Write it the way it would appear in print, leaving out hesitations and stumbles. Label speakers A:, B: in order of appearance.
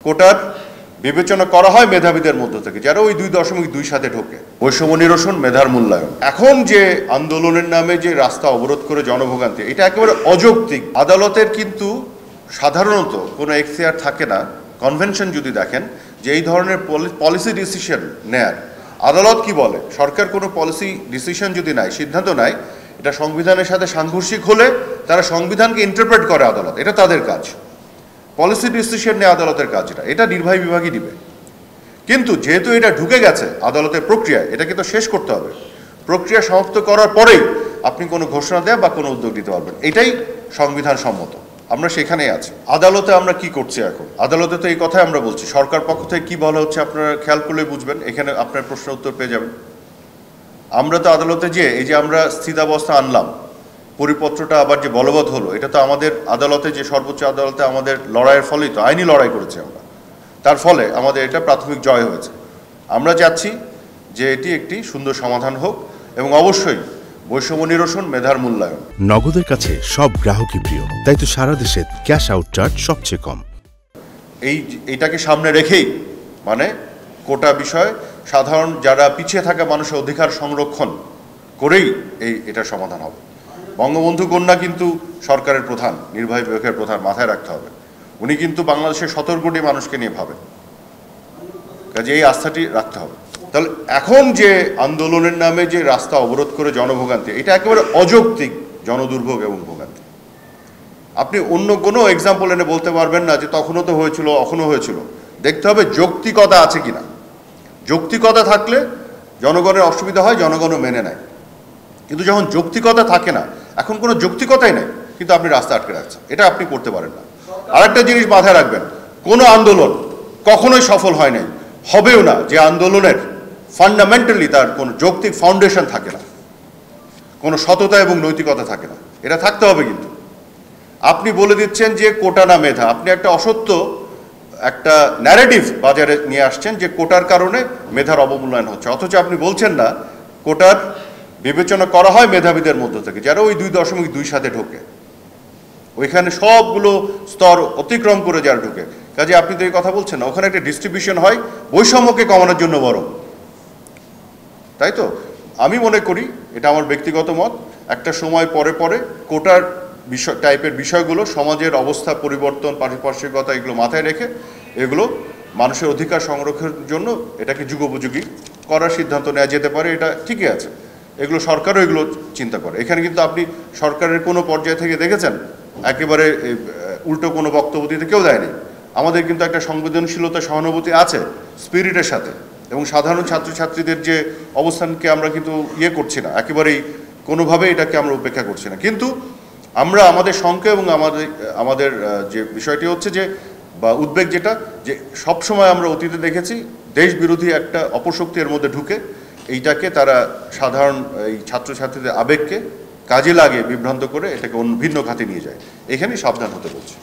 A: কোটার বিবেচনা করা হয় মেধাবীদের মধ্য থেকে, যারা ওই 2.2 সাথে ঢোকে। বৈষম্য নিরসন, মেধার মূল্যায়ন। এখন যে আন্দোলনের নামে যে রাস্তা অবরোধ করে জনভোগান্তি, এটা একেবারে অযৌক্তিক। আদালতের কিন্তু সাধারণত কোনো এখতিয়ার থাকে না, কনভেনশন যদি দেখেন, যে এই ধরনের পলিসি ডিসিশন নেয়ার। আদালত কি বলে, সরকার কোনো পলিসি ডিসিশন যদি নেয়, সিদ্ধান্ত নেয়, এটা সংবিধানের সাথে সাংঘর্ষিক হলে তারা সংবিধানকে ইন্টারপ্রেট করে আদালত, এটা তাদের কাজ। পলিসি ডিসিশন নেওয়া আদালতের কাজ, এটা নির্বাহী বিভাগই দিবে। কিন্তু যেহেতু এটা ঢুকে গেছে আদালতের প্রক্রিয়ায়, এটাকে তো শেষ করতে হবে। প্রক্রিয়া সমাপ্ত করার পরেই আপনি কোনো ঘোষণা দেয়া বা কোনো উদ্যোগ দিতে পারবেন, এটাই সংবিধান সম্মত। আমরা সেখানেই আছি। আদালতে আমরা কি করছি এখন? আদালতে তো এই কথাই আমরা বলছি। সরকার পক্ষ থেকে কি বলা হচ্ছে আপনারা খেয়াল করলে বুঝবেন, এখানে আপনার প্রশ্ন উত্তর পেয়ে যাবেন। আমরা তো আদালতে যে এই যে আমরা স্থিতাবস্থা আনলাম, পরিপত্রটা আবার যে বলবৎ হলো, এটা তো আমাদের আদালতে, যে সর্বোচ্চ আদালতে আমাদের লড়াইয়ের ফলেই তো, আইনি লড়াই করেছি আমরা, তার ফলে আমাদের এটা প্রাথমিক জয় হয়েছে। আমরা চাচ্ছি যে এটি একটি সুন্দর সমাধান হোক এবং অবশ্যই বৈষম্য নিরসন, মেধার মূল্যায়ন।
B: নগদের কাছে সব গ্রাহকই প্রিয়, তাই তো সারা দেশে ক্যাশ আউট চার্জ সবচেয়ে কম।
A: এইটাকে সামনে রেখেই, মানে কোটা বিষয় সাধারণ যারা পিছিয়ে থাকা মানুষের অধিকার সংরক্ষণ করেই এটা সমাধান হবে। বঙ্গবন্ধু কন্যা কিন্তু সরকারের প্রধান, নির্বাহী বিভাগের প্রধান, মাথায় রাখতে হবে। উনি কিন্তু বাংলাদেশের 17 কোটি মানুষকে নিয়ে ভাবেন, কাজে এই আস্থাটি রাখতে হবে। তাহলে এখন যে আন্দোলনের নামে যে রাস্তা অবরোধ করে জনভোগান্তি, এটা একেবারে অযৌক্তিক জনদুর্ভোগ এবং ভোগান্তি। আপনি অন্য কোনো এক্সাম্পল এনে বলতে পারবেন না যে তখনও তো হয়েছিল, এখনও হয়েছিল। দেখতে হবে যৌক্তিকতা আছে কিনা। যৌক্তিকতা থাকলে জনগণের অসুবিধা হয়, জনগণও মেনে নেয়। কিন্তু যখন যৌক্তিকতা থাকে না, এখন কোনো যৌক্তিকতাই নেই, কিন্তু আপনি রাস্তা আটকে রাখছেন, এটা আপনি করতে পারেন না। আরেকটা জিনিস মাথায় রাখবেন, কোনো আন্দোলন কখনোই সফল হয় নাই, হবেও না, যে আন্দোলনের ফান্ডামেন্টালি তার কোনো যৌক্তিক ফাউন্ডেশন থাকে না, কোনো সততা এবং নৈতিকতা থাকে না। এটা থাকতে হবে। কিন্তু আপনি বলে দিচ্ছেন যে কোটা না মেধা, আপনি একটা অসত্য একটা ন্যারেটিভ বাজারে নিয়ে আসছেন যে কোটার কারণে মেধার অবমূল্যায়ন হচ্ছে, অথচ আপনি বলছেন না কোটার বিবেচনা করা হয় মেধাবীদের মধ্য থেকে, যারা ওই 2.2 সাথে ঢোকে, ওইখানে সবগুলো স্তর অতিক্রম করে যারা ঢোকে। কাজে আপনি তো এই কথা বলছেন না, ওখানে একটা ডিস্ট্রিবিউশন হয় বৈষম্যকে কমানোর জন্য বরং, তাই তো? আমি মনে করি, এটা আমার ব্যক্তিগত মত, একটা সময় পরে পরে কোটার টাইপের বিষয়গুলো সমাজের অবস্থা পরিবর্তন, পারিপার্শ্বিকতা, এগুলো মাথায় রেখে এগুলো মানুষের অধিকার সংরক্ষণের জন্য এটাকে যুগোপযোগী করার সিদ্ধান্ত নেওয়া যেতে পারে। এটা ঠিকই আছে, এগুলো সরকারও এগুলো চিন্তা করে। এখানে কিন্তু আপনি সরকারের কোনো পর্যায় থেকে দেখেছেন একেবারে উল্টো কোনো বক্তব্য দিতে কেউ দেয়নি। আমাদের কিন্তু একটা সংবেদনশীলতা, সহানুভূতি আছে স্পিরিটের সাথে, এবং সাধারণ ছাত্রছাত্রীদের যে অবস্থানকে আমরা কিন্তু করছি না, একেবারেই কোনোভাবে এটাকে আমরা উপেক্ষা করছি না। কিন্তু আমরা আমাদের শঙ্কা এবং আমাদের যে বিষয়টি হচ্ছে যে, বা উদ্বেগ যেটা, যে সবসময় আমরা অতীতে দেখেছি দেশ বিরোধী একটা অপশক্তি এর মধ্যে ঢুকে এইটাকে তারা সাধারণ এই ছাত্রছাত্রীদের আবেগকে কাজে লাগিয়ে বিভ্রান্ত করে এটাকে ভিন্ন খাতে নিয়ে যায়। এখানেই সাবধান হতে বলছে।